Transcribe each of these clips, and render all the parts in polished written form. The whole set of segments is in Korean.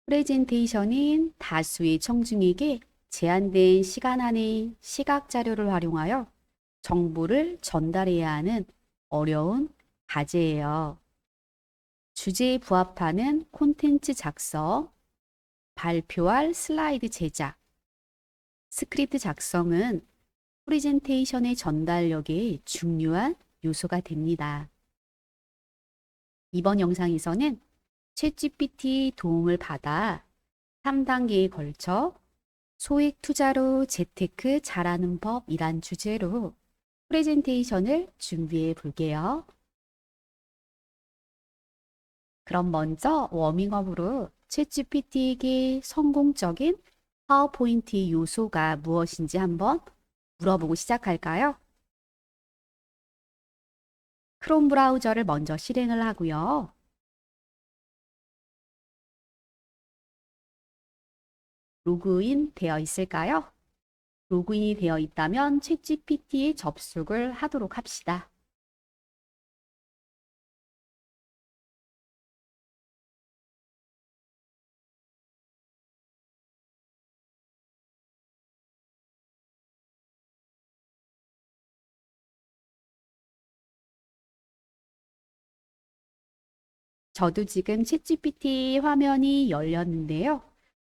프레젠테이션은 다수의 청중에게 제한된 시간 안에 시각 자료를 활용하여 정보를 전달해야 하는 어려운 과제예요. 주제에 부합하는 콘텐츠 작성, 발표할 슬라이드 제작, 스크립트 작성은 프레젠테이션의 전달력에 중요한 요소가 됩니다. 이번 영상에서는 챗GPT 도움을 받아 3단계에 걸쳐 소액 투자로 재테크 잘하는 법이란 주제로 프레젠테이션을 준비해 볼게요. 그럼 먼저 워밍업으로 챗GPT에게 성공적인 파워포인트 요소가 무엇인지 한번 물어보고 시작할까요? 크롬 브라우저를 먼저 실행을 하고요. 로그인 되어 있을까요? 로그인이 되어 있다면 챗GPT에 접속을 하도록 합시다. 저도 지금 챗GPT 화면이 열렸는데요.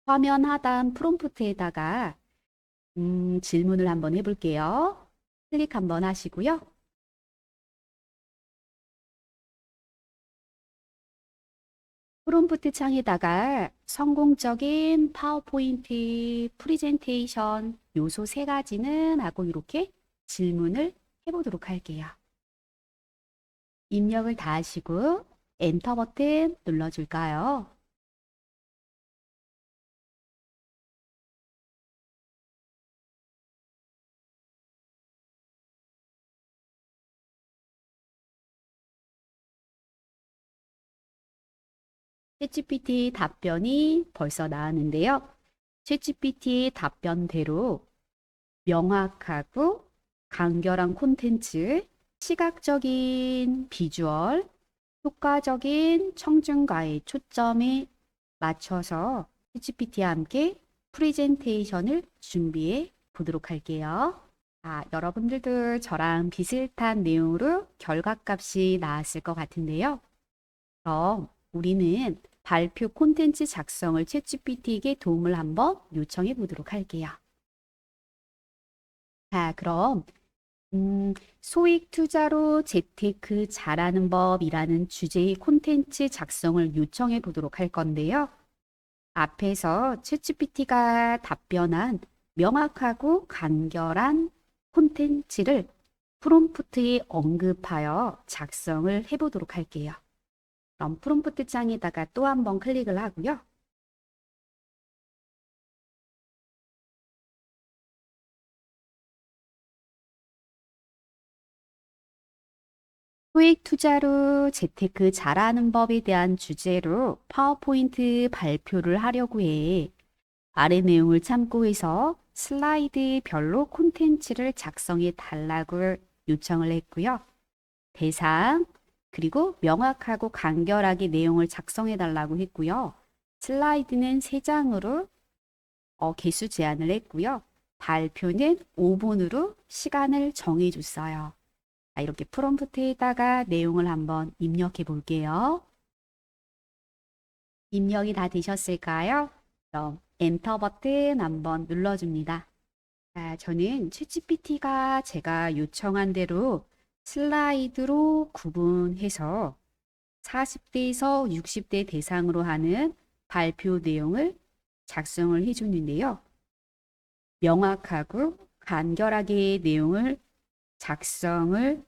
화면 하단 프롬프트에다가 질문을 한번 해볼게요. 클릭 한번 하시고요. 프롬프트 창에다가 성공적인 파워포인트 프레젠테이션 요소 3가지는 하고 이렇게 질문을 해보도록 할게요. 입력을 다 하시고 엔터 버튼 눌러줄까요? 챗GPT 답변이 벌써 나왔는데요. 챗GPT 답변대로 명확하고 간결한 콘텐츠, 시각적인 비주얼, 효과적인 청중과의 초점에 맞춰서 챗GPT와 함께 프레젠테이션을 준비해 보도록 할게요. 여러분들도 저랑 비슷한 내용으로 결과값이 나왔을 것 같은데요. 그럼 우리는 발표 콘텐츠 작성을 챗GPT에게 도움을 한번 요청해 보도록 할게요. 그럼 소액 투자로 재테크 잘하는 법이라는 주제의 콘텐츠 작성을 요청해 보도록 할 건데요. 앞에서 챗GPT가 답변한 명확하고 간결한 콘텐츠를 프롬프트에 언급하여 작성을 해보도록 할게요. 그럼 프롬프트 창에다가 또 한 번 클릭을 하고요. 소액 투자로 재테크 잘하는 법에 대한 주제로 파워포인트 발표를 하려고 해. 아래 내용을 참고해서 슬라이드별로 콘텐츠를 작성해 달라고 요청을 했고요. 대상, 그리고 명확하고 간결하게 내용을 작성해 달라고 했고요. 슬라이드는 3장으로 개수 제한을 했고요. 발표는 5분으로 시간을 정해 줬어요. 이렇게 프롬프트에다가 내용을 한번 입력해 볼게요. 입력이 다 되셨을까요? 그럼 엔터 버튼 한번 눌러줍니다. 저는 챗GPT가 제가 요청한 대로 슬라이드로 구분해서 40대에서 60대 대상으로 하는 발표 내용을 작성을 해줬는데요. 명확하고 간결하게 내용을 작성을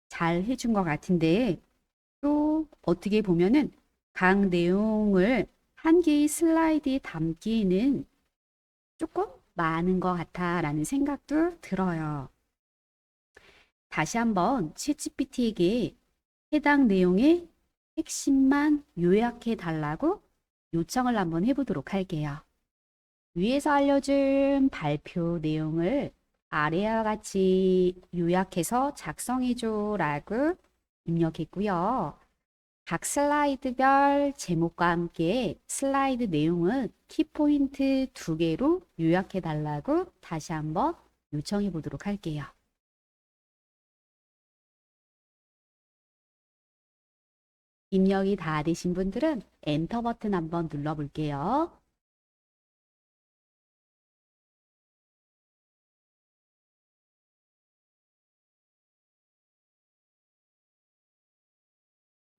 잘 해준 것 같은데 또 어떻게 보면은 각 내용을 한 개의 슬라이드에 담기에는 조금 많은 것 같아라는 생각도 들어요. 다시 한번 챗GPT에게 해당 내용의 핵심만 요약해 달라고 요청을 한번 해보도록 할게요. 위에서 알려준 발표 내용을 아래와 같이 요약해서 작성해줘 라고 입력했고요. 각 슬라이드별 제목과 함께 슬라이드 내용은 키포인트 2개로 요약해 달라고 다시 한번 요청해 보도록 할게요. 입력이 다 되신 분들은 엔터 버튼 한번 눌러 볼게요.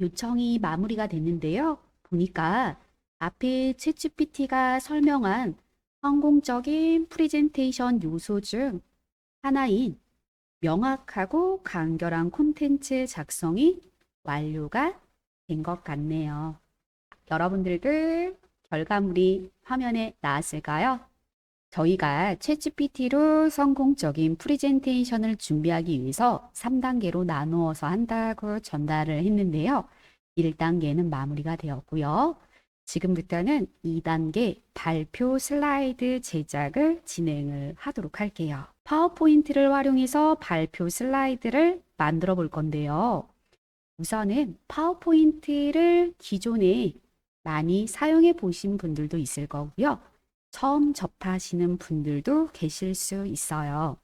요청이 마무리가 됐는데요. 보니까 앞에 챗GPT가 설명한 성공적인 프레젠테이션 요소 중 하나인 명확하고 간결한 콘텐츠 작성이 완료가 된 것 같네요. 여러분들도 결과물이 화면에 나왔을까요? 저희가 챗GPT로 성공적인 프레젠테이션을 준비하기 위해서 3단계로 나누어서 한다고 전달을 했는데요. 1단계는 마무리가 되었고요. 지금부터는 2단계 발표 슬라이드 제작을 진행을 하도록 할게요. 파워포인트를 활용해서 발표 슬라이드를 만들어 볼 건데요. 우선은 파워포인트를 기존에 많이 사용해 보신 분들도 있을 거고요. 처음 접하시는 분들도 계실 수 있어요.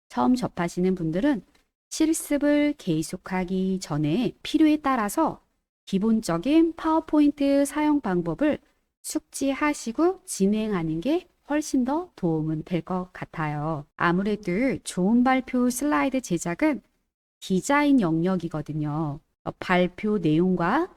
처음 접하시는 분들은 실습을 계속하기 전에 필요에 따라서 기본적인 파워포인트 사용 방법을 숙지하시고 진행하는 게 훨씬 더 도움은 될 것 같아요. 아무래도 좋은 발표 슬라이드 제작은 디자인 영역이거든요. 발표 내용과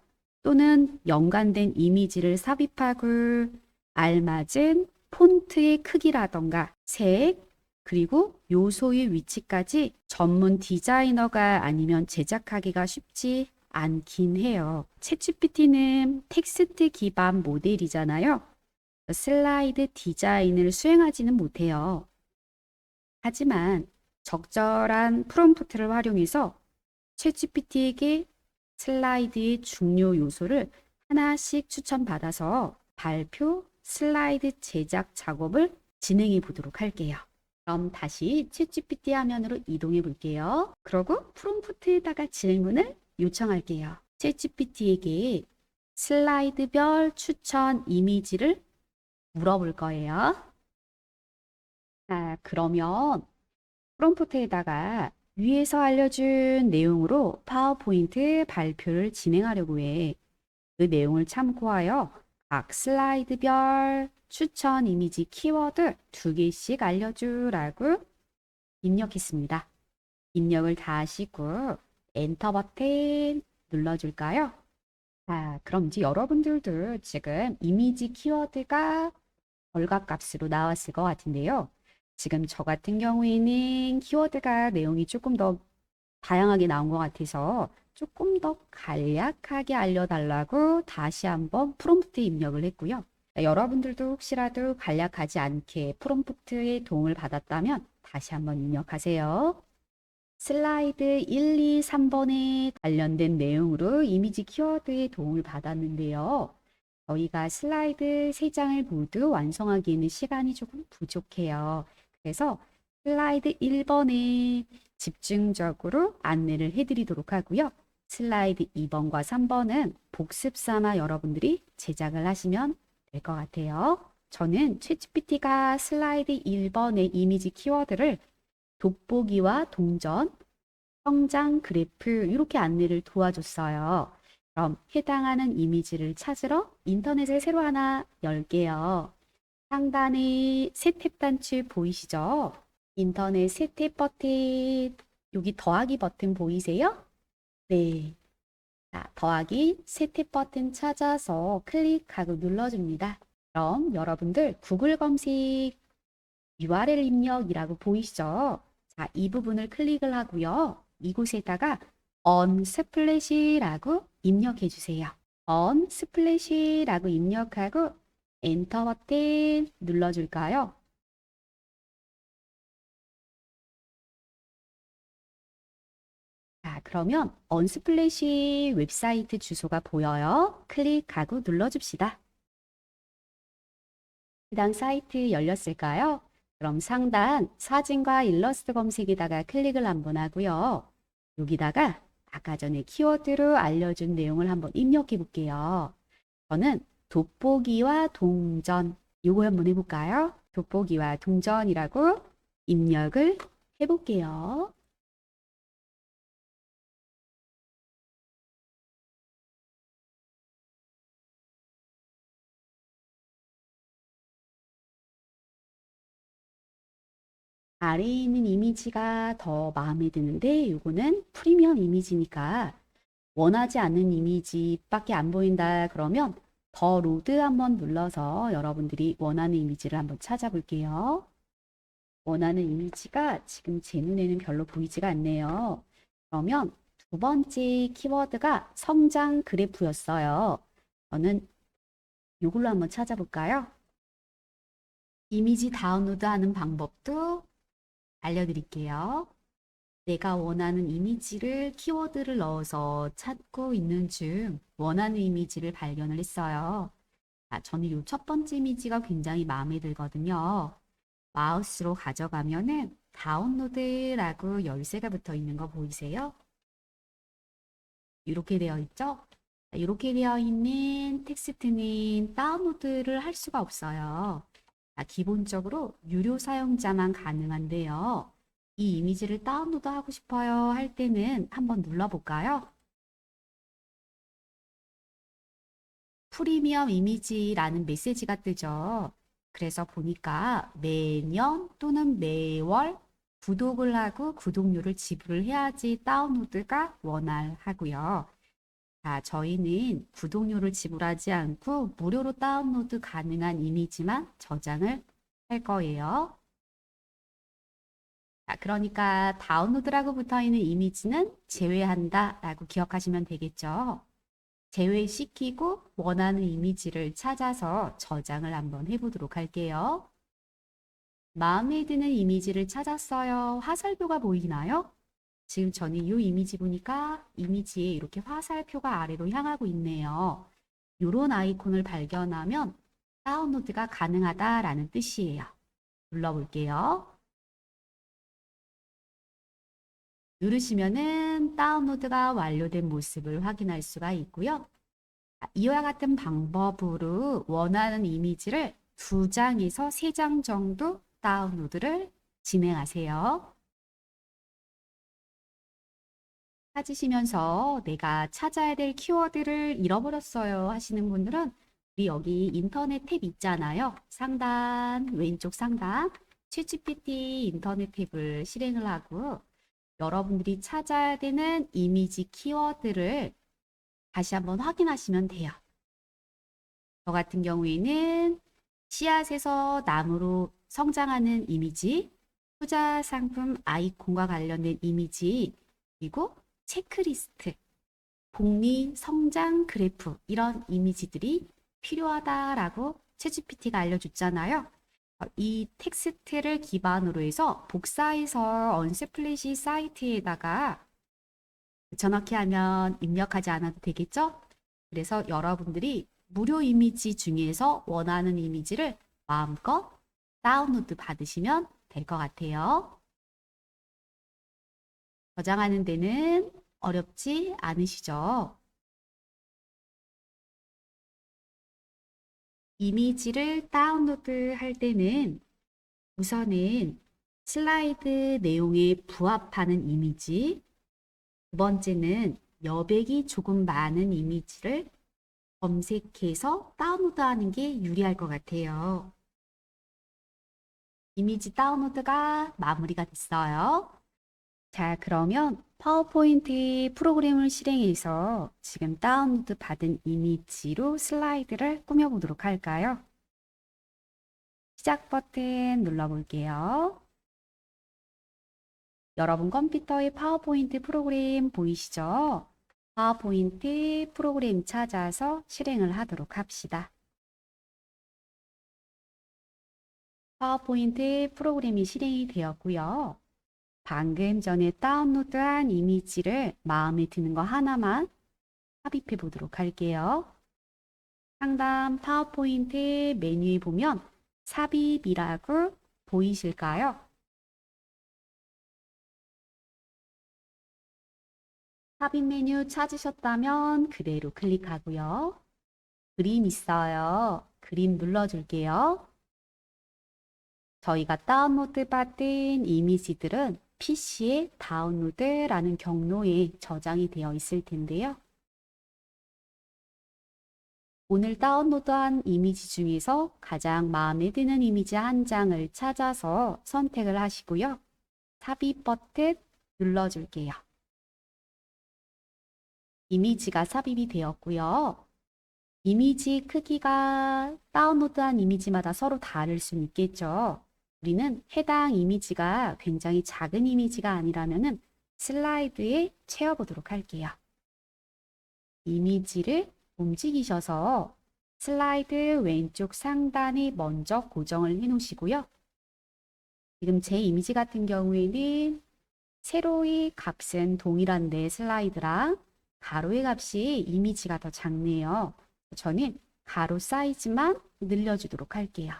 또는 연관된 이미지를 삽입하고 알맞은 폰트의 크기라던가 색, 그리고 요소의 위치까지 전문 디자이너가 아니면 제작하기가 쉽지 않긴 해요. 챗GPT는 텍스트 기반 모델이잖아요. 슬라이드 디자인을 수행하지는 못해요. 하지만 적절한 프롬프트를 활용해서 챗GPT에게 슬라이드의 중요 요소를 하나씩 추천받아서 발표 슬라이드 제작 작업을 진행해 보도록 할게요. 그럼 다시 챗GPT 화면으로 이동해 볼게요. 그리고 프롬프트에다가 질문을 요청할게요. 챗GPT에게 슬라이드별 추천 이미지를 물어볼 거예요. 자, 그러면 프롬프트에다가 위에서 알려준 내용으로 파워포인트 발표를 진행하려고 해. 그 내용을 참고하여 각 슬라이드별 추천 이미지 키워드 2개씩 알려주라고 입력했습니다. 입력을 다 하시고 엔터 버튼 눌러줄까요? 자, 그럼 이제 여러분들도 지금 이미지 키워드가 결과값으로 나왔을 것 같은데요. 지금 저 같은 경우에는 키워드가 내용이 조금 더 다양하게 나온 것 같아서 조금 더 간략하게 알려달라고 다시 한번 프롬프트 입력을 했고요. 여러분들도 혹시라도 간략하지 않게 프롬프트의 도움을 받았다면 다시 한번 입력하세요. 슬라이드 1, 2, 3번에 관련된 내용으로 이미지 키워드의 도움을 받았는데요. 저희가 슬라이드 3장을 모두 완성하기에는 시간이 조금 부족해요. 그래서 슬라이드 1번에 집중적으로 안내를 해드리도록 하고요. 슬라이드 2번과 3번은 복습 삼아 여러분들이 제작을 하시면 될 것 같아요. 저는 챗GPT가 슬라이드 1번의 이미지 키워드를 돋보기와 동전, 성장 그래프 이렇게 안내를 도와줬어요. 그럼 해당하는 이미지를 찾으러 인터넷을 새로 하나 열게요. 상단에 새 탭 단추 보이시죠? 인터넷 새 탭 버튼, 여기 더하기 버튼 보이세요? 네. 자, 더하기 새 탭 버튼 찾아서 클릭하고 눌러줍니다. 그럼 여러분들 구글 검색 URL 입력이라고 보이시죠? 자, 이 부분을 클릭을 하고요. 이곳에다가 언스플래시라고 입력해 주세요. 언스플래시라고 입력하고 엔터 버튼 눌러줄까요? 자, 그러면 언스플래시 웹사이트 주소가 보여요. 클릭하고 눌러줍시다. 해당 사이트 열렸을까요? 그럼 상단 사진과 일러스트 검색에다가 클릭을 한번 하고요. 여기다가 아까 전에 키워드로 알려준 내용을 한번 입력해 볼게요. 저는 돋보기와 동전, 요거 한번 해볼까요? 돋보기와 동전이라고 입력을 해볼게요. 아래에 있는 이미지가 더 마음에 드는데 요거는 프리미엄 이미지니까 원하지 않는 이미지밖에 안 보인다 그러면 더 로드 한번 눌러서 여러분들이 원하는 이미지를 한번 찾아볼게요. 원하는 이미지가 지금 제 눈에는 별로 보이지가 않네요. 그러면 두 번째 키워드가 성장 그래프였어요. 저는 이걸로 한번 찾아볼까요? 이미지 다운로드하는 방법도 알려드릴게요. 내가 원하는 이미지를 키워드를 넣어서 찾고 있는 중 원하는 이미지를 발견을 했어요. 저는 이 첫 번째 이미지가 굉장히 마음에 들거든요. 마우스로 가져가면은 다운로드라고 열쇠가 붙어 있는 거 보이세요? 이렇게 되어 있죠? 이렇게 되어 있는 텍스트는 다운로드를 할 수가 없어요. 기본적으로 유료 사용자만 가능한데요. 이 이미지를 다운로드 하고 싶어요 할 때는 한번 눌러볼까요? 프리미엄 이미지라는 메시지가 뜨죠. 그래서 보니까 매년 또는 매월 구독을 하고 구독료를 지불을 해야지 다운로드가 원활하고요. 저희는 구독료를 지불하지 않고 무료로 다운로드 가능한 이미지만 저장을 할 거예요. 그러니까 다운로드라고 붙어 있는 이미지는 제외한다 라고 기억하시면 되겠죠. 제외시키고 원하는 이미지를 찾아서 저장을 한번 해보도록 할게요. 마음에 드는 이미지를 찾았어요. 화살표가 보이나요? 지금 저는 이 이미지 보니까 이미지에 이렇게 화살표가 아래로 향하고 있네요. 이런 아이콘을 발견하면 다운로드가 가능하다라는 뜻이에요. 눌러볼게요. 누르시면은 다운로드가 완료된 모습을 확인할 수가 있고요. 이와 같은 방법으로 원하는 이미지를 2장에서 3장 정도 다운로드를 진행하세요. 찾으시면서 내가 찾아야 될 키워드를 잃어버렸어요 하시는 분들은 우리 여기 인터넷 탭 있잖아요. 상단, 왼쪽 상단 챗GPT 인터넷 탭을 실행을 하고 여러분들이 찾아야 되는 이미지 키워드를 다시 한번 확인하시면 돼요. 저 같은 경우에는 씨앗에서 나무로 성장하는 이미지, 투자 상품 아이콘과 관련된 이미지, 그리고 체크리스트, 복리 성장 그래프 이런 이미지들이 필요하다라고 챗GPT가 알려줬잖아요. 이 텍스트를 기반으로 해서 복사해서 언스플래시 사이트에다가 붙여넣기 하면 입력하지 않아도 되겠죠? 그래서 여러분들이 무료 이미지 중에서 원하는 이미지를 마음껏 다운로드 받으시면 될 것 같아요. 저장하는 데는 어렵지 않으시죠? 이미지를 다운로드 할 때는 우선은 슬라이드 내용에 부합하는 이미지, 두 번째는 여백이 조금 많은 이미지를 검색해서 다운로드하는 게 유리할 것 같아요. 이미지 다운로드가 마무리가 됐어요. 자, 그러면 파워포인트 프로그램을 실행해서 지금 다운로드 받은 이미지로 슬라이드를 꾸며보도록 할까요? 시작 버튼 눌러볼게요. 여러분 컴퓨터에 파워포인트 프로그램 보이시죠? 파워포인트 프로그램 찾아서 실행을 하도록 합시다. 파워포인트 프로그램이 실행이 되었고요. 방금 전에 다운로드한 이미지를 마음에 드는 거 하나만 삽입해 보도록 할게요. 상단 파워포인트 메뉴에 보면 삽입이라고 보이실까요? 삽입 메뉴 찾으셨다면 그대로 클릭하고요. 그림 있어요. 그림 눌러줄게요. 저희가 다운로드 받은 이미지들은 PC에 다운로드라는 경로에 저장이 되어 있을 텐데요. 오늘 다운로드한 이미지 중에서 가장 마음에 드는 이미지 한 장을 찾아서 선택을 하시고요. 삽입 버튼 눌러줄게요. 이미지가 삽입이 되었고요. 이미지 크기가 다운로드한 이미지마다 서로 다를 수는 있겠죠. 우리는 해당 이미지가 굉장히 작은 이미지가 아니라면 슬라이드에 채워보도록 할게요. 이미지를 움직이셔서 슬라이드 왼쪽 상단에 먼저 고정을 해 놓으시고요. 지금 제 이미지 같은 경우에는 세로의 값은 동일한데 슬라이드랑 가로의 값이 이미지가 더 작네요. 저는 가로 사이즈만 늘려주도록 할게요.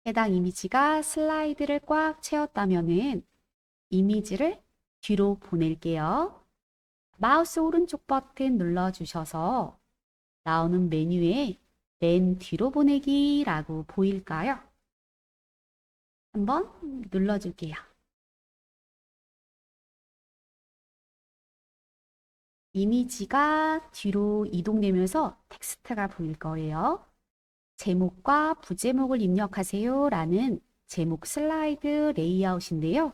해당 이미지가 슬라이드를 꽉 채웠다면은 이미지를 뒤로 보낼게요. 마우스 오른쪽 버튼 눌러주셔서 나오는 메뉴에 맨 뒤로 보내기라고 보일까요? 한번 눌러줄게요. 이미지가 뒤로 이동되면서 텍스트가 보일 거예요. 제목과 부제목을 입력하세요 라는 제목 슬라이드 레이아웃인데요.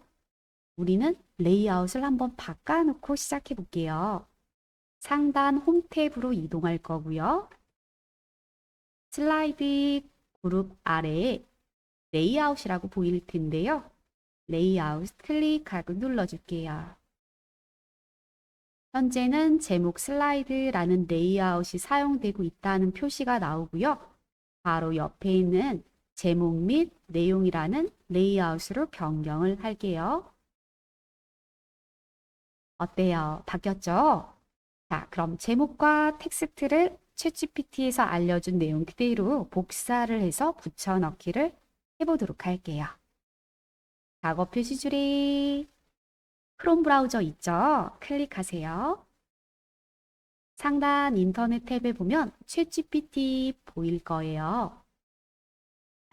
우리는 레이아웃을 한번 바꿔놓고 시작해 볼게요. 상단 홈 탭으로 이동할 거고요. 슬라이드 그룹 아래에 레이아웃이라고 보일 텐데요. 레이아웃 클릭하고 눌러줄게요. 현재는 제목 슬라이드라는 레이아웃이 사용되고 있다는 표시가 나오고요. 바로 옆에 있는 제목 및 내용이라는 레이아웃으로 변경을 할게요. 어때요? 바뀌었죠? 자, 그럼 제목과 텍스트를 챗GPT에서 알려준 내용 그대로 복사를 해서 붙여넣기를 해보도록 할게요. 작업 표시줄에 크롬 브라우저 있죠? 클릭하세요. 상단 인터넷 탭에 보면 챗GPT 보일 거예요.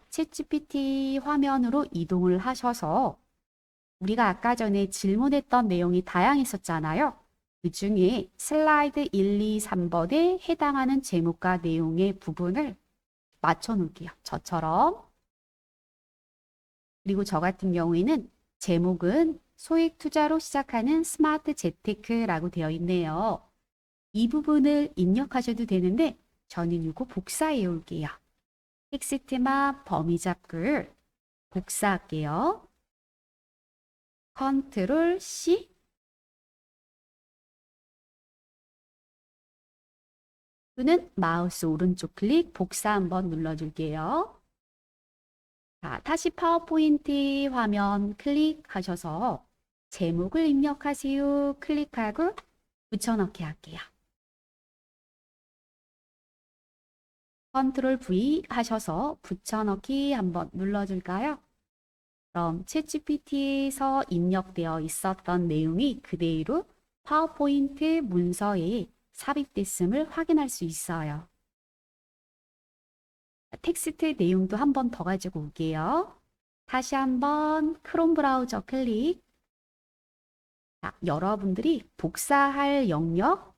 챗GPT 화면으로 이동을 하셔서 우리가 아까 전에 질문했던 내용이 다양했었잖아요. 그 중에 슬라이드 1, 2, 3번에 해당하는 제목과 내용의 부분을 맞춰 놓을게요. 저처럼. 그리고 저 같은 경우에는 제목은 소액 투자로 시작하는 스마트 재테크라고 되어 있네요. 이 부분을 입력하셔도 되는데 저는 이거 복사해 올게요. 텍스트만 범위 잡고 복사할게요. 컨트롤 C 또는 마우스 오른쪽 클릭 복사 한번 눌러줄게요. 자, 다시 파워포인트 화면 클릭하셔서 제목을 입력하세요. 클릭하고 붙여넣기 할게요. 컨트롤 V 하셔서 붙여넣기 한번 눌러줄까요? 그럼 챗GPT에서 입력되어 있었던 내용이 그대로 파워포인트 문서에 삽입됐음을 확인할 수 있어요. 텍스트 내용도 한 번 더 가지고 올게요. 다시 한번 크롬 브라우저 클릭. 자, 여러분들이 복사할 영역,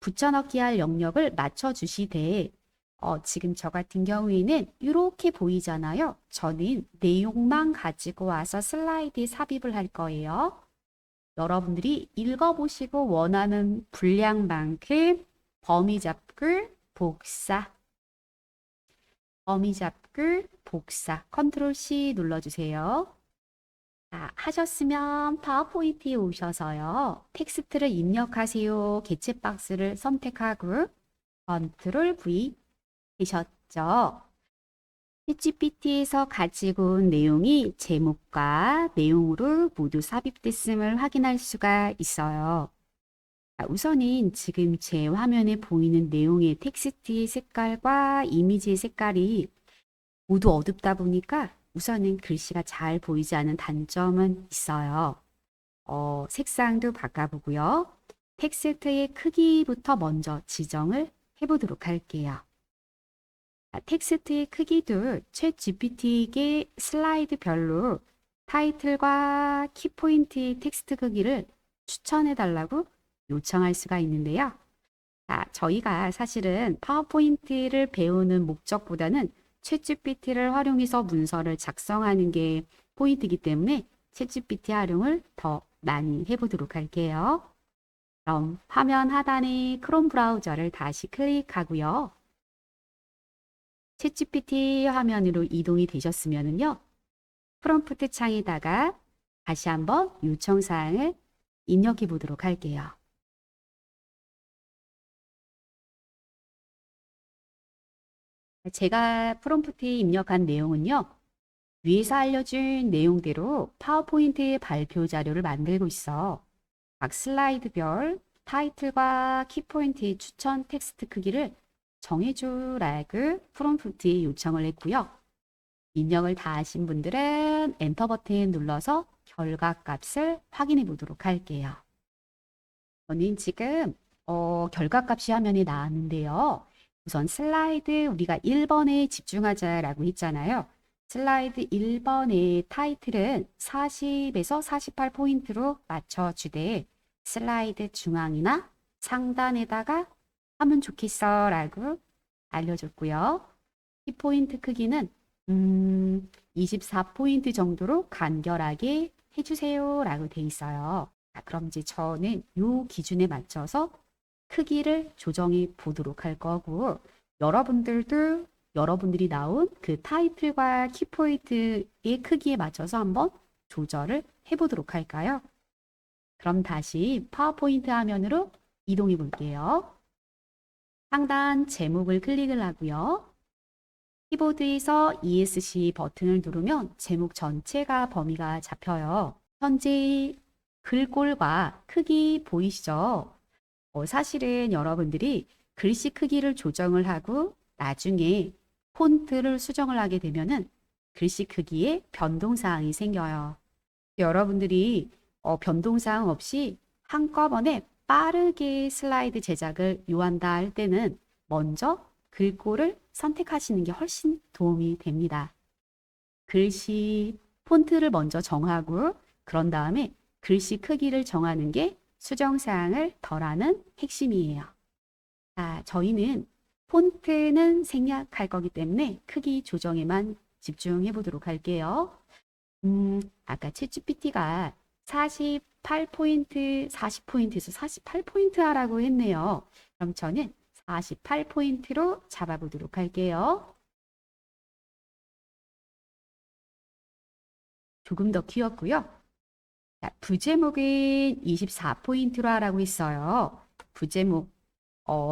붙여넣기 할 영역을 맞춰주시되 지금 저 같은 경우에는 이렇게 보이잖아요. 저는 내용만 가지고 와서 슬라이드에 삽입을 할 거예요. 여러분들이 읽어보시고 원하는 분량만큼 범위 잡고 복사, 범위 잡고 복사, 컨트롤 C 눌러주세요. 자, 하셨으면 파워포인트에 오셔서요. 텍스트를 입력하세요. 개체 박스를 선택하고 컨트롤 V 되셨죠? 챗GPT에서 가지고 온 내용이 제목과 내용으로 모두 삽입됐음을 확인할 수가 있어요. 우선은 지금 제 화면에 보이는 내용의 텍스트의 색깔과 이미지의 색깔이 모두 어둡다 보니까 우선은 글씨가 잘 보이지 않는 단점은 있어요. 색상도 바꿔보고요. 텍스트의 크기부터 먼저 지정을 해보도록 할게요. 텍스트의 크기도 챗 GPT에게 슬라이드별로 타이틀과 키포인트의 텍스트 크기를 추천해달라고 요청할 수가 있는데요. 저희가 사실은 파워포인트를 배우는 목적보다는 챗 GPT를 활용해서 문서를 작성하는 게 포인트이기 때문에 챗 GPT 활용을 더 많이 해보도록 할게요. 그럼 화면 하단에 크롬 브라우저를 다시 클릭하고요. 챗 GPT 화면으로 이동이 되셨으면요. 프롬프트 창에다가 다시 한번 요청사항을 입력해 보도록 할게요. 제가 프롬프트에 입력한 내용은요. 위에서 알려준 내용대로 파워포인트 발표 자료를 만들고 있어. 각 슬라이드별 타이틀과 키포인트의 추천 텍스트 크기를 정해주라고 프롬프트에 요청을 했고요. 입력을 다 하신 분들은 엔터 버튼 눌러서 결과값을 확인해 보도록 할게요. 저는 지금 결과값이 화면에 나왔는데요. 우선 슬라이드 우리가 1번에 집중하자라고 했잖아요. 슬라이드 1번의 타이틀은 40에서 48포인트로 맞춰주되 슬라이드 중앙이나 상단에다가 하면 좋겠어 라고 알려줬고요. 키포인트 크기는 24포인트 정도로 간결하게 해주세요 라고 돼 있어요. 그럼 이제 저는 이 기준에 맞춰서 크기를 조정해 보도록 할 거고 여러분들도 여러분들이 나온 그 타이틀과 키포인트의 크기에 맞춰서 한번 조절을 해보도록 할까요? 그럼 다시 파워포인트 화면으로 이동해 볼게요. 상단 제목을 클릭을 하고요. 키보드에서 ESC 버튼을 누르면 제목 전체가 범위가 잡혀요. 현재 글꼴과 크기 보이시죠? 사실은 여러분들이 글씨 크기를 조정을 하고 나중에 폰트를 수정을 하게 되면은 글씨 크기에 변동사항이 생겨요. 여러분들이 변동사항 없이 한꺼번에 빠르게 슬라이드 제작을 요한다 할 때는 먼저 글꼴을 선택하시는 게 훨씬 도움이 됩니다. 글씨 폰트를 먼저 정하고 그런 다음에 글씨 크기를 정하는 게 수정사항을 덜하는 핵심이에요. 저희는 폰트는 생략할 거기 때문에 크기 조정에만 집중해 보도록 할게요. 아까 챗GPT가 48포인트, 40포인트에서 48포인트 하라고 했네요. 그럼 저는 48포인트로 잡아보도록 할게요. 조금 더 키웠고요. 부제목은 24포인트로 하라고 했어요. 부제목,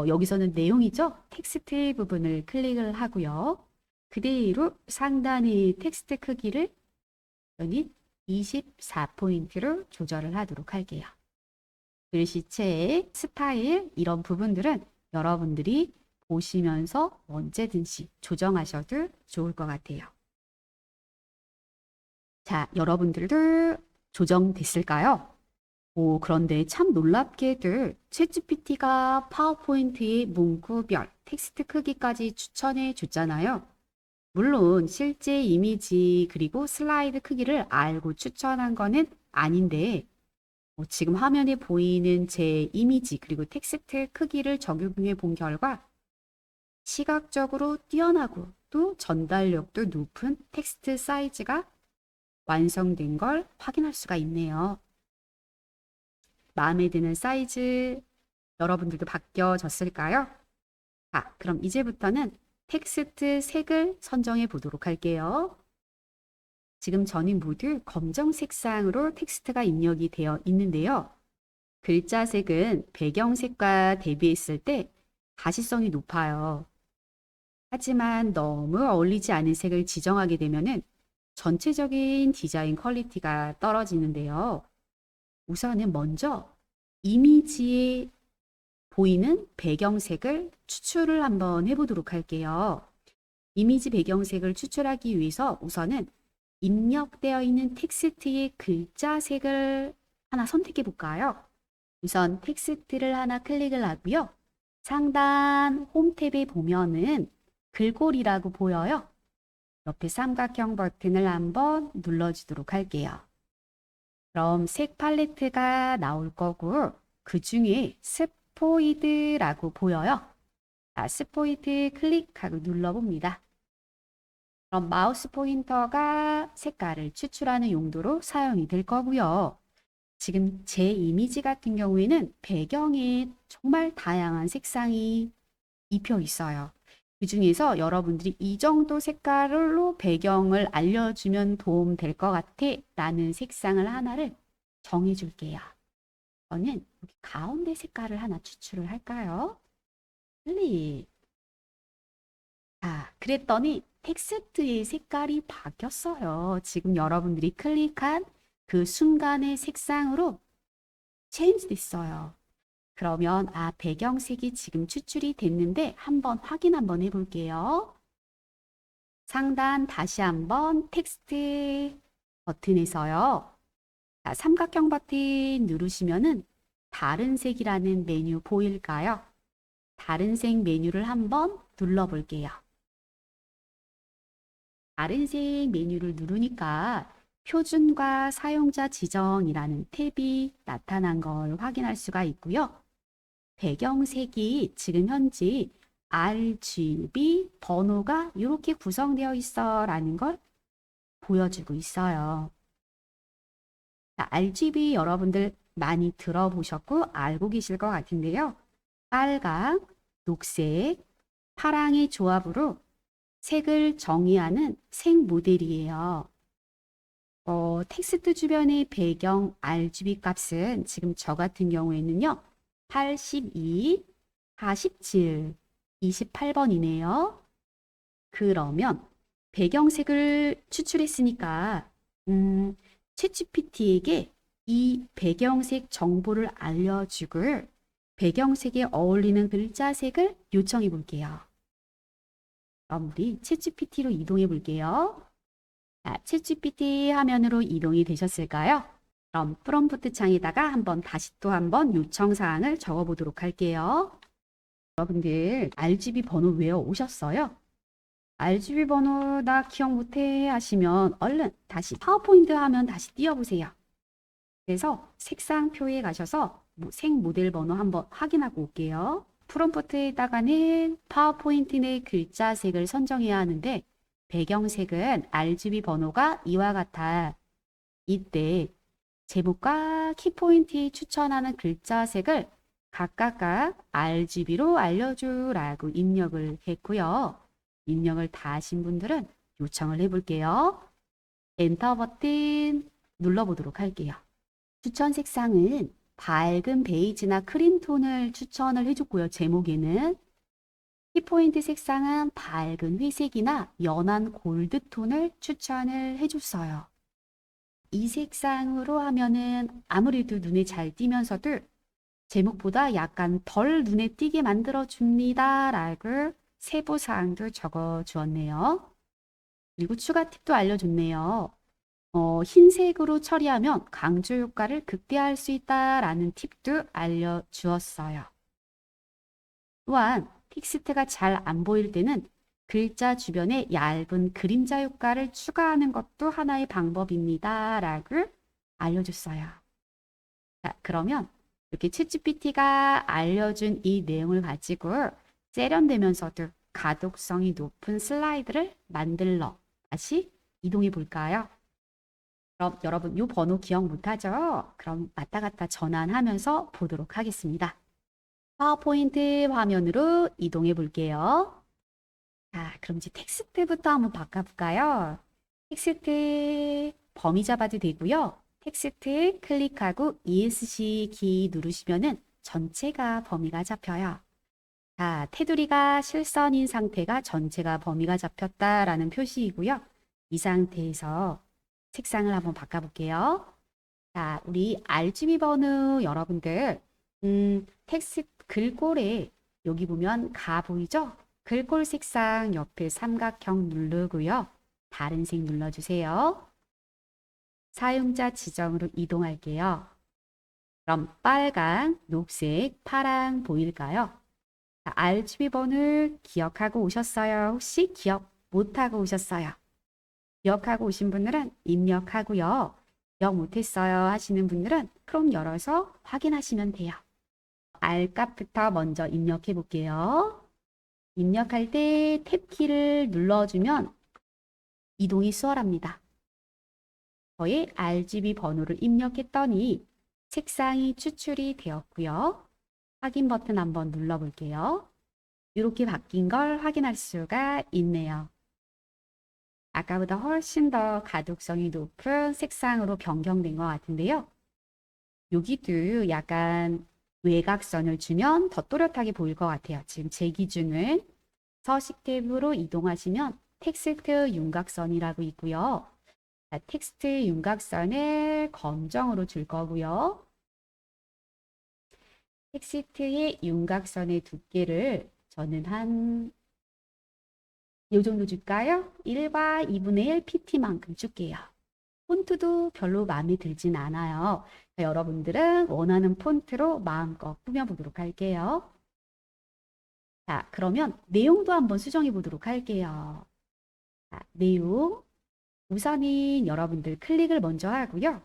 여기서는 내용이죠. 텍스트 부분을 클릭을 하고요. 그대로 상단의 텍스트 크기를 24포인트로 조절을 하도록 할게요. 글씨체, 스타일 이런 부분들은 여러분들이 보시면서 언제든지 조정하셔도 좋을 것 같아요. 자, 여러분들도 조정됐을까요? 그런데 참 놀랍게도 챗GPT가 파워포인트의 문구별 텍스트 크기까지 추천해 줬잖아요. 물론 실제 이미지 그리고 슬라이드 크기를 알고 추천한 거는 아닌데 지금 화면에 보이는 제 이미지 그리고 텍스트 크기를 적용해 본 결과 시각적으로 뛰어나고 또 전달력도 높은 텍스트 사이즈가 완성된 걸 확인할 수가 있네요. 마음에 드는 사이즈 여러분들도 바뀌어졌을까요? 그럼 이제부터는 텍스트 색을 선정해 보도록 할게요. 지금 저는 모두 검정 색상으로 텍스트가 입력이 되어 있는데요. 글자 색은 배경색과 대비했을 때 가시성이 높아요. 하지만 너무 어울리지 않은 색을 지정하게 되면 전체적인 디자인 퀄리티가 떨어지는데요. 우선은 먼저 이미지에 보이는 배경색을 추출을 한번 해보도록 할게요. 이미지 배경색을 추출하기 위해서 우선은 입력되어 있는 텍스트의 글자 색을 하나 선택해 볼까요? 우선 텍스트를 하나 클릭을 하고요. 상단 홈 탭에 보면은 글꼴이라고 보여요. 옆에 삼각형 버튼을 한번 눌러주도록 할게요. 그럼 색 팔레트가 나올 거고 그 중에 스포이드라고 보여요. 스포이드 클릭하고 눌러봅니다. 그럼 마우스 포인터가 색깔을 추출하는 용도로 사용이 될 거고요. 지금 제 이미지 같은 경우에는 배경에 정말 다양한 색상이 입혀 있어요. 그 중에서 여러분들이 이 정도 색깔로 배경을 알려주면 도움 될 것 같아 라는 색상을 하나를 정해 줄게요. 저는 여기 가운데 색깔을 하나 추출을 할까요? 클릭. 그랬더니 텍스트의 색깔이 바뀌었어요. 지금 여러분들이 클릭한 그 순간의 색상으로 체인지 됐어요. 그러면 배경색이 지금 추출이 됐는데 한번 확인 한번 해볼게요. 상단 다시 한번 텍스트 버튼에서요. 삼각형 버튼 누르시면은 다른 색이라는 메뉴 보일까요? 다른 색 메뉴를 한번 눌러볼게요. 다른 색 메뉴를 누르니까 표준과 사용자 지정이라는 탭이 나타난 걸 확인할 수가 있고요. 배경색이 지금 현재 RGB 번호가 이렇게 구성되어 있어 라는 걸 보여주고 있어요. RGB 여러분들 많이 들어보셨고 알고 계실 것 같은데요. 빨강, 녹색, 파랑의 조합으로 색을 정의하는 색 모델이에요. 텍스트 주변의 배경 RGB 값은 지금 저 같은 경우에는요. 82, 47, 28번이네요. 그러면 배경색을 추출했으니까 챗GPT에게 이 배경색 정보를 알려주고 배경색에 어울리는 글자색을 요청해 볼게요. 그럼 우리 챗GPT로 이동해 볼게요. 챗GPT 화면으로 이동이 되셨을까요? 그럼 프롬프트 창에다가 다시 또 한번 요청 사항을 적어 보도록 할게요. 여러분들 RGB 번호 외워 오셨어요? RGB 번호 나 기억 못해 하시면 얼른 다시 파워포인트 화면 다시 띄워보세요. 그래서 색상표에 가셔서 색 모델 번호 한번 확인하고 올게요. 프롬프트에다가는 파워포인트 내 글자색을 선정해야 하는데 배경색은 RGB 번호가 이와 같아. 이때 제목과 키포인트에 추천하는 글자색을 각각 RGB로 알려주라고 입력을 했고요. 입력을 다 하신 분들은 요청을 해볼게요. 엔터 버튼 눌러보도록 할게요. 추천 색상은 밝은 베이지나 크림 톤을 추천을 해줬고요. 제목에는 키포인트 색상은 밝은 회색이나 연한 골드 톤을 추천을 해줬어요. 이 색상으로 하면은 아무래도 눈에 잘 띄면서도 제목보다 약간 덜 눈에 띄게 만들어 줍니다 라고 세부사항도 적어 주었네요. 그리고 추가 팁도 알려줬네요. 흰색으로 처리하면 강조 효과를 극대화할 수 있다라는 팁도 알려주었어요. 또한 텍스트가 잘 안 보일 때는 글자 주변에 얇은 그림자 효과를 추가하는 것도 하나의 방법입니다 라고 알려줬어요. 자, 그러면 이렇게 챗GPT가 알려준 이 내용을 가지고 세련되면서도 가독성이 높은 슬라이드를 만들러 다시 이동해 볼까요? 그럼 여러분 이 번호 기억 못하죠? 그럼 왔다 갔다 전환하면서 보도록 하겠습니다. 파워포인트 화면으로 이동해 볼게요. 자, 그럼 이제 텍스트부터 한번 바꿔볼까요? 텍스트 범위 잡아도 되고요. 텍스트 클릭하고 ESC 키 누르시면은 전체가 범위가 잡혀요. 자, 테두리가 실선인 상태가 전체가 범위가 잡혔다라는 표시이고요. 이 상태에서 색상을 한번 바꿔볼게요. 자, 우리 RGB 번호 여러분들 텍스트 글꼴에 여기 보면 가 보이죠? 글꼴 색상 옆에 삼각형 누르고요. 다른 색 눌러주세요. 사용자 지정으로 이동할게요. 그럼 빨강, 녹색, 파랑 보일까요? 자, RGB 번호 기억하고 오셨어요? 혹시 기억 못하고 오셨어요? 기억하고 오신 분들은 입력하고요. 기억 못했어요 하시는 분들은 크롬 열어서 확인하시면 돼요. R 값부터 먼저 입력해 볼게요. 입력할 때 탭키를 눌러주면 이동이 수월합니다. 저의 RGB 번호를 입력했더니 색상이 추출이 되었고요. 확인 버튼 한번 눌러볼게요. 이렇게 바뀐 걸 확인할 수가 있네요. 아까보다 훨씬 더 가독성이 높은 색상으로 변경된 것 같은데요. 여기도 약간 외곽선을 주면 더 또렷하게 보일 것 같아요. 지금 제 기준은 서식 탭으로 이동하시면 텍스트 윤곽선이라고 있고요. 자, 텍스트 윤곽선을 검정으로 줄 거고요. 텍스트의 윤곽선의 두께를 저는 한 이 정도 줄까요? 1과 2분의 1 pt만큼 줄게요. 폰트도 별로 마음에 들진 않아요. 여러분들은 원하는 폰트로 마음껏 꾸며보도록 할게요. 자, 그러면 내용도 한번 수정해 보도록 할게요. 자, 내용. 우선은 여러분들 클릭을 먼저 하고요.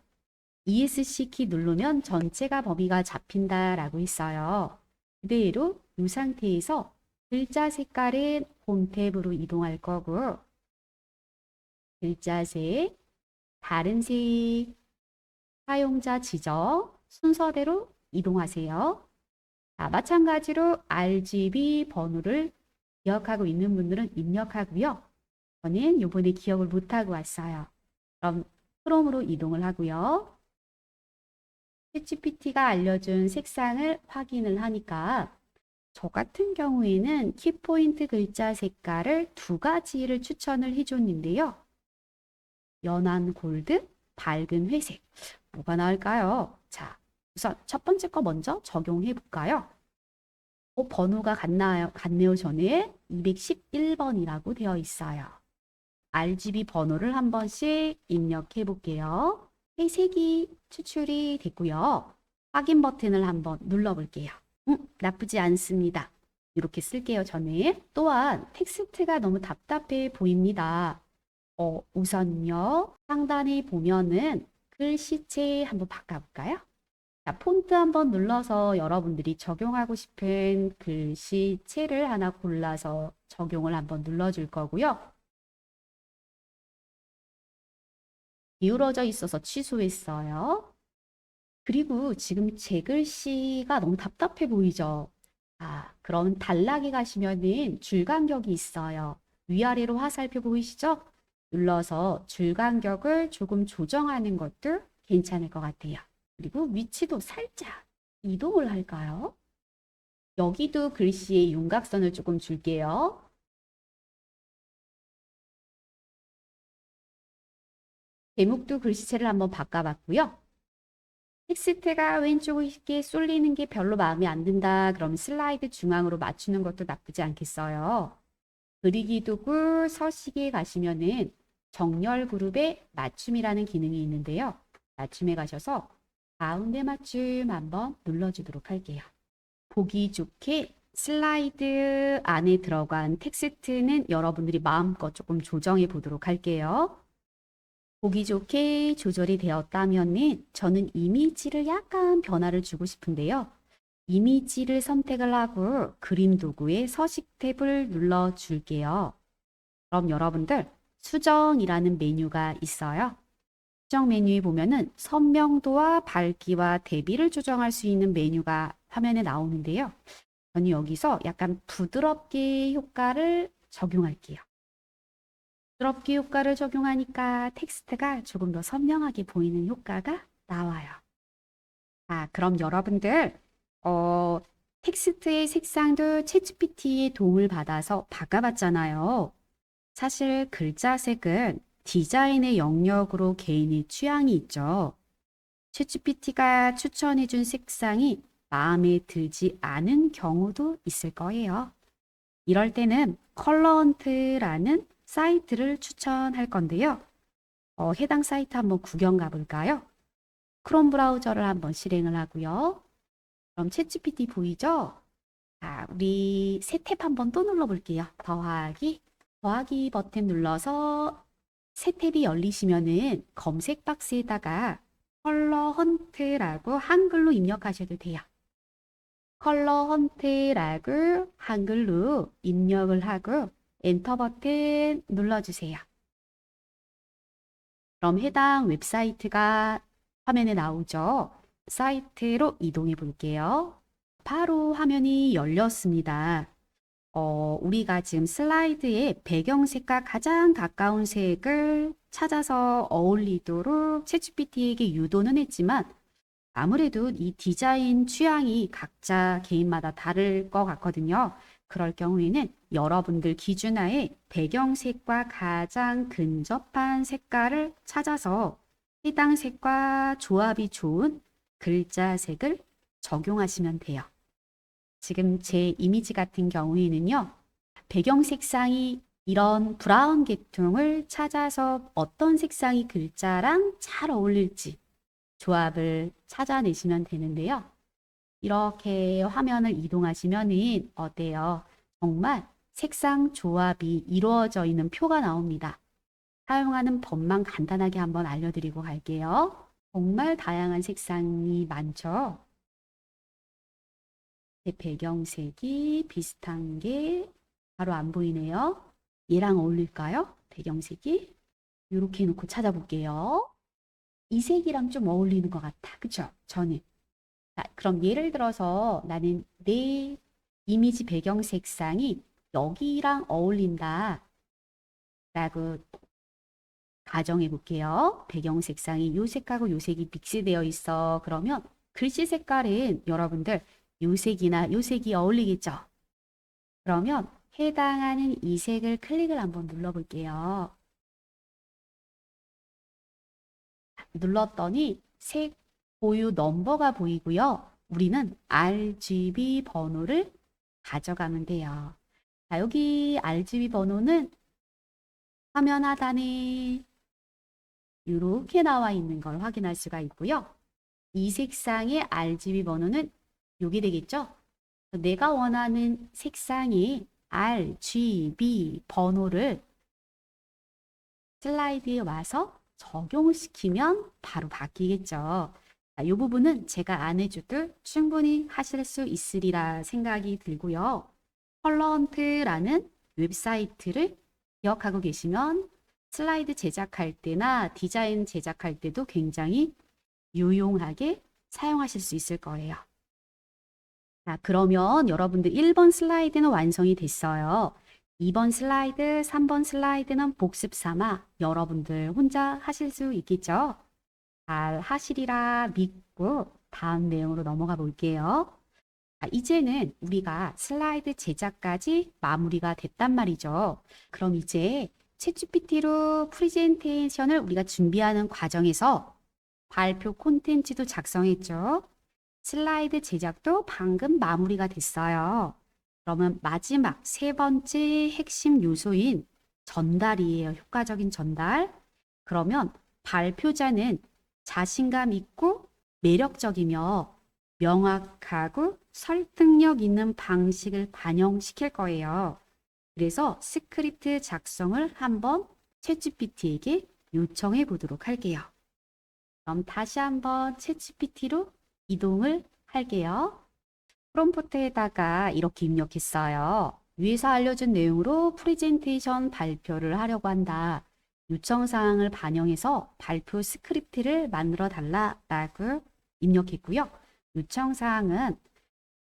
ESC 키 누르면 전체가 범위가 잡힌다라고 있어요. 그대로 이 상태에서 글자 색깔은 홈 탭으로 이동할 거고 글자 색, 다른 색, 사용자 지정 순서대로 이동하세요. 자, 마찬가지로 RGB 번호를 기억하고 있는 분들은 입력하고요. 저는 이번에 기억을 못하고 왔어요. 그럼 크롬으로 이동을 하고요. 챗GPT가 알려준 색상을 확인을 하니까 저 같은 경우에는 키포인트 글자 색깔을 두 가지를 추천을 해줬는데요. 연한 골드, 밝은 회색. 뭐가 나을까요? 자, 우선 첫 번째 거 먼저 적용해 볼까요? 번호가 같네요. 저는 211번이라고 되어 있어요. RGB 번호를 한 번씩 입력해 볼게요. 회색이 추출이 됐고요. 확인 버튼을 한번 눌러볼게요. 나쁘지 않습니다. 이렇게 쓸게요, 저는. 또한 텍스트가 너무 답답해 보입니다. 우선요, 상단에 보면은 글씨체 한번 바꿔볼까요? 자, 폰트 한번 눌러서 여러분들이 적용하고 싶은 글씨체를 하나 골라서 적용을 한번 눌러줄 거고요. 기울어져 있어서 취소했어요. 그리고 지금 제 글씨가 너무 답답해 보이죠? 그럼 단락에 가시면은 줄 간격이 있어요. 위아래로 화살표 보이시죠? 눌러서 줄 간격을 조금 조정하는 것도 괜찮을 것 같아요. 그리고 위치도 살짝 이동을 할까요? 여기도 글씨의 윤곽선을 조금 줄게요. 제목도 글씨체를 한번 바꿔봤고요. 텍스트가 왼쪽에 쏠리는 게 별로 마음에 안 든다. 그럼 슬라이드 중앙으로 맞추는 것도 나쁘지 않겠어요. 그리기 도구 서식에 가시면은 정렬 그룹에 맞춤이라는 기능이 있는데요. 맞춤에 가셔서 가운데 맞춤 한번 눌러주도록 할게요. 보기 좋게 슬라이드 안에 들어간 텍스트는 여러분들이 마음껏 조금 조정해 보도록 할게요. 보기 좋게 조절이 되었다면 저는 이미지를 약간 변화를 주고 싶은데요. 이미지를 선택을 하고 그림 도구의 서식 탭을 눌러 줄게요. 그럼 여러분들 수정이라는 메뉴가 있어요. 수정 메뉴에 보면은 선명도와 밝기와 대비를 조정할 수 있는 메뉴가 화면에 나오는데요. 저는 여기서 약간 부드럽게 효과를 적용할게요. 부드럽게 효과를 적용하니까 텍스트가 조금 더 선명하게 보이는 효과가 나와요. 그럼 여러분들 텍스트의 색상도 챗GPT의 도움을 받아서 바꿔봤잖아요. 사실 글자색은 디자인의 영역으로 개인의 취향이 있죠. 챗GPT가 추천해준 색상이 마음에 들지 않은 경우도 있을 거예요. 이럴 때는 컬러헌트라는 사이트를 추천할 건데요. 해당 사이트 한번 구경 가볼까요? 크롬 브라우저를 한번 실행을 하고요. 그럼 챗GPT 보이죠? 자, 우리 새 탭 한번 또 눌러볼게요. 더하기 버튼 눌러서 새 탭이 열리시면은 검색 박스에다가 컬러 헌트라고 한글로 입력하셔도 돼요. 컬러 헌트라고 한글로 입력을 하고 엔터 버튼 눌러주세요. 그럼 해당 웹사이트가 화면에 나오죠. 사이트로 이동해 볼게요. 바로 화면이 열렸습니다. 우리가 지금 슬라이드에 배경색과 가장 가까운 색을 찾아서 어울리도록 챗GPT에게 유도는 했지만 아무래도 이 디자인 취향이 각자 개인마다 다를 것 같거든요. 그럴 경우에는 여러분들 기준하에 배경색과 가장 근접한 색깔을 찾아서 해당 색과 조합이 좋은 글자색을 적용하시면 돼요. 지금 제 이미지 같은 경우에는요, 배경 색상이 이런 브라운 계통을 찾아서 어떤 색상이 글자랑 잘 어울릴지 조합을 찾아내시면 되는데요. 이렇게 화면을 이동하시면은 어때요? 정말 색상 조합이 이루어져 있는 표가 나옵니다. 사용하는 법만 간단하게 한번 알려드리고 갈게요. 정말 다양한 색상이 많죠? 제 배경색이 비슷한 게 바로 안 보이네요. 얘랑 어울릴까요? 배경색이 이렇게 해놓고 찾아볼게요. 이 색이랑 좀 어울리는 것 같아. 그쵸? 저는. 자, 그럼 예를 들어서 나는 내 이미지 배경 색상이 여기랑 어울린다 라고 가정해 볼게요. 배경 색상이 요 색하고 요 색이 믹스되어 있어. 그러면 글씨 색깔은 여러분들 요 색이나 요 색이 어울리겠죠? 그러면 해당하는 이 색을 클릭을 한번 눌러볼게요. 눌렀더니 색 보유 넘버가 보이고요. 우리는 RGB 번호를 가져가면 돼요. 자, 여기 RGB 번호는 화면 하단에 이렇게 나와 있는 걸 확인할 수가 있고요. 이 색상의 RGB 번호는 여기 되겠죠? 내가 원하는 색상의 RGB 번호를 슬라이드에 와서 적용시키면 바로 바뀌겠죠. 이 부분은 제가 안 해줘도 충분히 하실 수 있으리라 생각이 들고요. 컬러헌트라는 웹사이트를 기억하고 계시면 슬라이드 제작할 때나 디자인 제작할 때도 굉장히 유용하게 사용하실 수 있을 거예요. 자, 그러면 여러분들 1번 슬라이드는 완성이 됐어요. 2번 슬라이드, 3번 슬라이드는 복습 삼아 여러분들 혼자 하실 수 있겠죠? 잘 하시리라 믿고 다음 내용으로 넘어가 볼게요. 자, 이제는 우리가 슬라이드 제작까지 마무리가 됐단 말이죠. 그럼 이제 챗GPT로 프레젠테이션을 우리가 준비하는 과정에서 발표 콘텐츠도 작성했죠. 슬라이드 제작도 방금 마무리가 됐어요. 그러면 마지막 세 번째 핵심 요소인 전달이에요. 효과적인 전달. 그러면 발표자는 자신감 있고 매력적이며 명확하고 설득력 있는 방식을 반영시킬 거예요. 그래서 스크립트 작성을 한번 챗GPT에게 요청해 보도록 할게요. 그럼 다시 한번 챗GPT로 이동을 할게요. 프롬프트에다가 이렇게 입력했어요. 위에서 알려준 내용으로 프레젠테이션 발표를 하려고 한다. 요청사항을 반영해서 발표 스크립트를 만들어 달라고 입력했고요. 요청사항은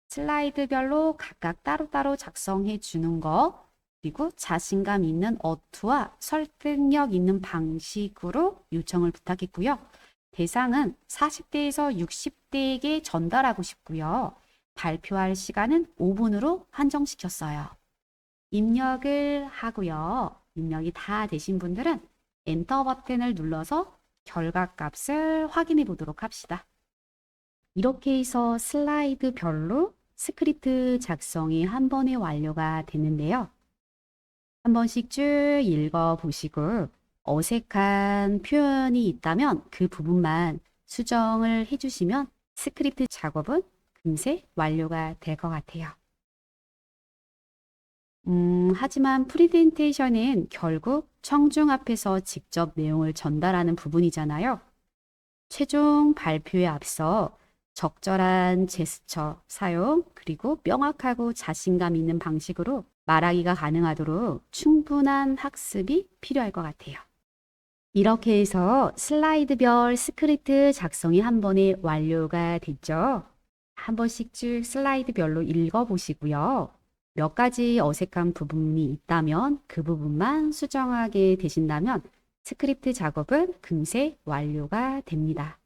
슬라이드별로 각각 따로따로 작성해 주는 거, 그리고 자신감 있는 어투와 설득력 있는 방식으로 요청을 부탁했고요. 대상은 40대에서 60대에게 전달하고 싶고요. 발표할 시간은 5분으로 한정시켰어요. 입력을 하고요. 입력이 다 되신 분들은 엔터 버튼을 눌러서 결과값을 확인해 보도록 합시다. 이렇게 해서 슬라이드별로 스크립트 작성이 한 번에 완료가 됐는데요. 한 번씩 쭉 읽어보시고 어색한 표현이 있다면 그 부분만 수정을 해주시면 스크립트 작업은 금세 완료가 될 것 같아요. 하지만 프레젠테이션은 결국 청중 앞에서 직접 내용을 전달하는 부분이잖아요. 최종 발표에 앞서 적절한 제스처 사용, 그리고 명확하고 자신감 있는 방식으로 말하기가 가능하도록 충분한 학습이 필요할 것 같아요. 이렇게 해서 슬라이드별 스크립트 작성이 한 번에 완료가 됐죠. 한 번씩 쭉 슬라이드별로 읽어보시고요. 몇 가지 어색한 부분이 있다면 그 부분만 수정하게 되신다면 스크립트 작업은 금세 완료가 됩니다.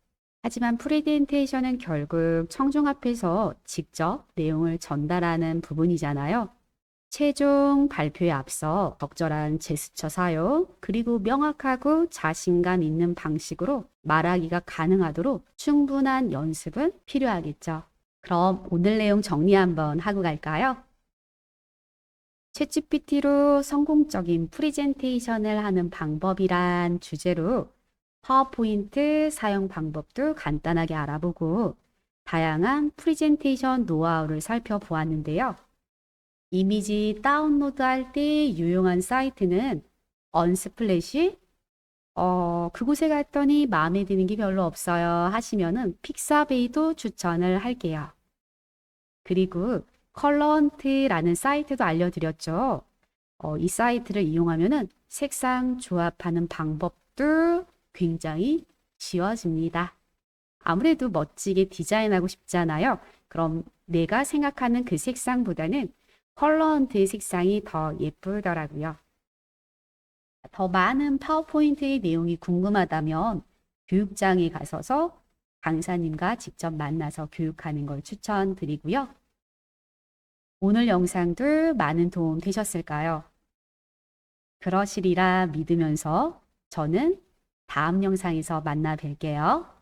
하지만 프레젠테이션은 결국 청중 앞에서 직접 내용을 전달하는 부분이잖아요. 최종 발표에 앞서 적절한 제스처 사용, 그리고 명확하고 자신감 있는 방식으로 말하기가 가능하도록 충분한 연습은 필요하겠죠. 그럼 오늘 내용 정리 한번 하고 갈까요? 챗GPT로 성공적인 프레젠테이션을 하는 방법이란 주제로 파워포인트 사용 방법도 간단하게 알아보고 다양한 프레젠테이션 노하우를 살펴보았는데요. 이미지 다운로드할 때 유용한 사이트는 언스플래시, 그곳에 갔더니 마음에 드는 게 별로 없어요 하시면은 픽사베이도 추천을 할게요. 그리고 컬러헌트라는 사이트도 알려드렸죠. 이 사이트를 이용하면은 색상 조합하는 방법도 굉장히 쉬워집니다. 아무래도 멋지게 디자인하고 싶잖아요. 그럼 내가 생각하는 그 색상보다는 컬러헌트의 색상이 더 예쁘더라고요. 더 많은 파워포인트의 내용이 궁금하다면 교육장에 가셔서 강사님과 직접 만나서 교육하는 걸 추천드리고요. 오늘 영상도 많은 도움 되셨을까요? 그러시리라 믿으면서 저는 다음 영상에서 만나 뵐게요.